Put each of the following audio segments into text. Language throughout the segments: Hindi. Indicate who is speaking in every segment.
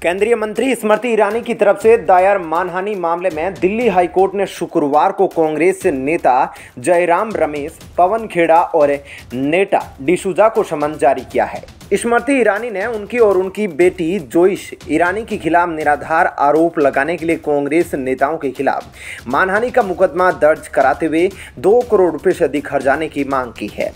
Speaker 1: केंद्रीय मंत्री स्मृति ईरानी की तरफ से दायर मानहानि मामले में दिल्ली हाईकोर्ट ने शुक्रवार को कांग्रेस नेता जयराम रमेश, पवन खेड़ा और नेटा डिसूजा को समन जारी किया है। स्मृति ईरानी ने उनकी और उनकी बेटी जोइश ईरानी के खिलाफ निराधार आरोप लगाने के लिए कांग्रेस नेताओं के खिलाफ मानहानि का मुकदमा दर्ज कराते हुए 2 करोड़ रुपए से अधिक हर्जाने की मांग की है।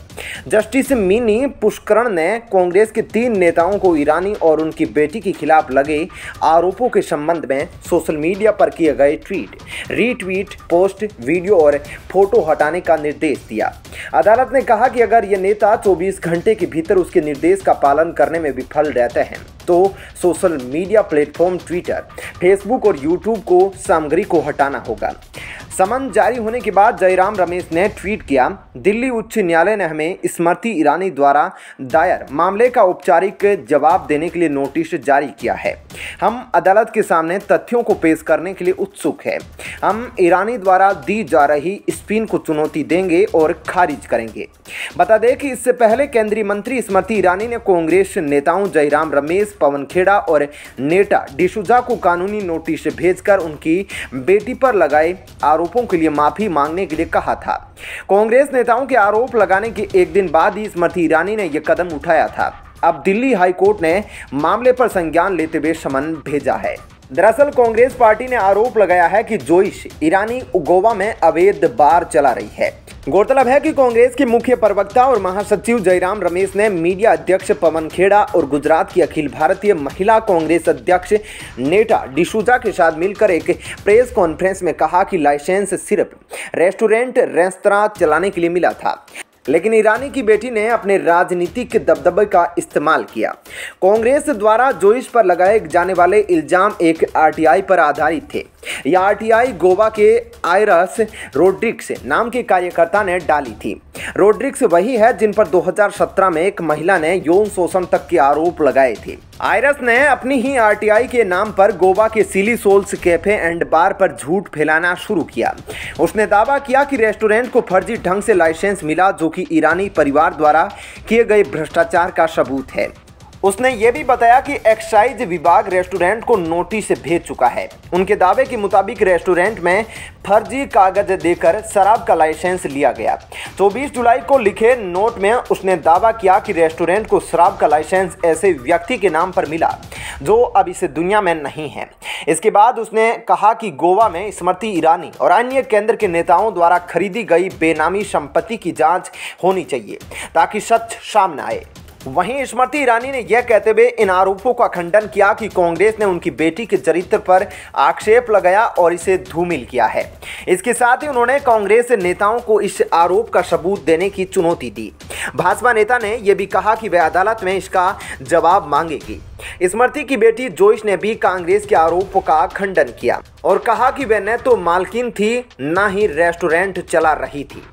Speaker 1: जस्टिस मिनी पुष्करण ने कांग्रेस के 3 नेताओं को ईरानी और उनकी बेटी के खिलाफ लगे आरोपों के संबंध में सोशल मीडिया पर किए गए ट्वीट, रीट्वीट, पोस्ट, वीडियो और फोटो हटाने का निर्देश दिया। अदालत ने कहा कि अगर ये नेता 24 घंटे के भीतर उसके निर्देश का पालन करने में विफल रहते हैं तो social media platform Twitter, Facebook और यूट्यूब को सामग्री को हटाना होगा। समन जारी होने के बाद जयराम रमेश ने ट्वीट किया, दिल्ली उच्च न्यायालय ने हमें स्मृति ईरानी द्वारा दायर मामले का औपचारिक जवाब देने के लिए नोटिस जारी किया है। हम अदालत के सामने तथ्यों को पेश करने के लिए उत्सुक हैं। हम ईरानी द्वारा दी जा रही स्पिन को चुनौती देंगे और खारिज करेंगे। बता दें कि इससे पहले केंद्रीय मंत्री स्मृति ईरानी ने कांग्रेस नेताओं जयराम रमेश, पवन खेड़ा और नेटा डिसूजा को कानूनी नोटिस भेजकर उनकी बेटी पर लगाए आरोपों के लिए माफी मांगने के लिए कहा था। कांग्रेस नेताओं के आरोप लगाने के एक दिन बाद ही स्मृति ईरानी ने यह कदम उठाया था। अब दिल्ली हाईकोर्ट ने मामले पर संज्ञान लेते हुए समन भेजा है। दरअसल कांग्रेस पार्टी ने आरोप लगाया है कि जोइश ईरानी गोवा में अवैध बार चला रही है। गौरतलब है कि कांग्रेस के मुख्य प्रवक्ता और महासचिव जयराम रमेश ने मीडिया अध्यक्ष पवन खेड़ा और गुजरात की अखिल भारतीय महिला कांग्रेस अध्यक्ष नेटा डिसूजा के साथ मिलकर एक प्रेस कॉन्फ्रेंस में कहा कि लाइसेंस सिर्फ रेस्टोरेंट, रेस्तरां चलाने के लिए मिला था, लेकिन ईरानी की बेटी ने अपने राजनीतिक दबदबे का इस्तेमाल किया। कांग्रेस द्वारा जोइश पर लगाए जाने वाले इल्जाम एक आरटीआई पर आधारित थे। यह आरटीआई गोवा के आयरस रोड्रिग्स नाम के कार्यकर्ता ने डाली थी। रोड्रिग्स वही है जिन पर 2017 में एक महिला ने यौन शोषण तक के आरोप लगाए थे। आयरस ने अपनी ही आरटीआई के नाम पर गोवा के सिली सोल्स कैफे एंड बार पर झूठ फैलाना शुरू किया। उसने दावा किया कि रेस्टोरेंट को फर्जी ढंग से लाइसेंस मिला, जो कि ईरानी परिवार द्वारा किए गए भ्रष्टाचार का सबूत है। उसने ये भी बताया कि एक्साइज विभाग रेस्टोरेंट को नोटिस भेज चुका है। उनके दावे के मुताबिक रेस्टोरेंट में फर्जी कागज देकर शराब का लाइसेंस लिया गया। 24 जुलाई को लिखे नोट में उसने दावा किया कि रेस्टोरेंट को शराब का लाइसेंस ऐसे व्यक्ति के नाम पर मिला जो अब इस दुनिया में नहीं है। इसके बाद उसने कहा कि गोवा में स्मृति ईरानी और अन्य केंद्र के नेताओं द्वारा खरीदी गई बेनामी संपत्ति की जांच होनी चाहिए ताकि सच सामने आए। वहीं स्मृति ईरानी ने यह कहते हुए इन आरोपों का खंडन किया कि कांग्रेस ने उनकी बेटी के चरित्र पर आक्षेप लगाया और इसे धूमिल किया है। इसके साथ ही उन्होंने कांग्रेस नेताओं को इस आरोप का सबूत देने की चुनौती दी। भाजपा नेता ने यह भी कहा कि वह अदालत में इसका जवाब मांगेगी। स्मृति की बेटी जोइश ने भी कांग्रेस के आरोपों का खंडन किया और कहा कि वह न तो मालकिन थी न ही रेस्टोरेंट चला रही थी।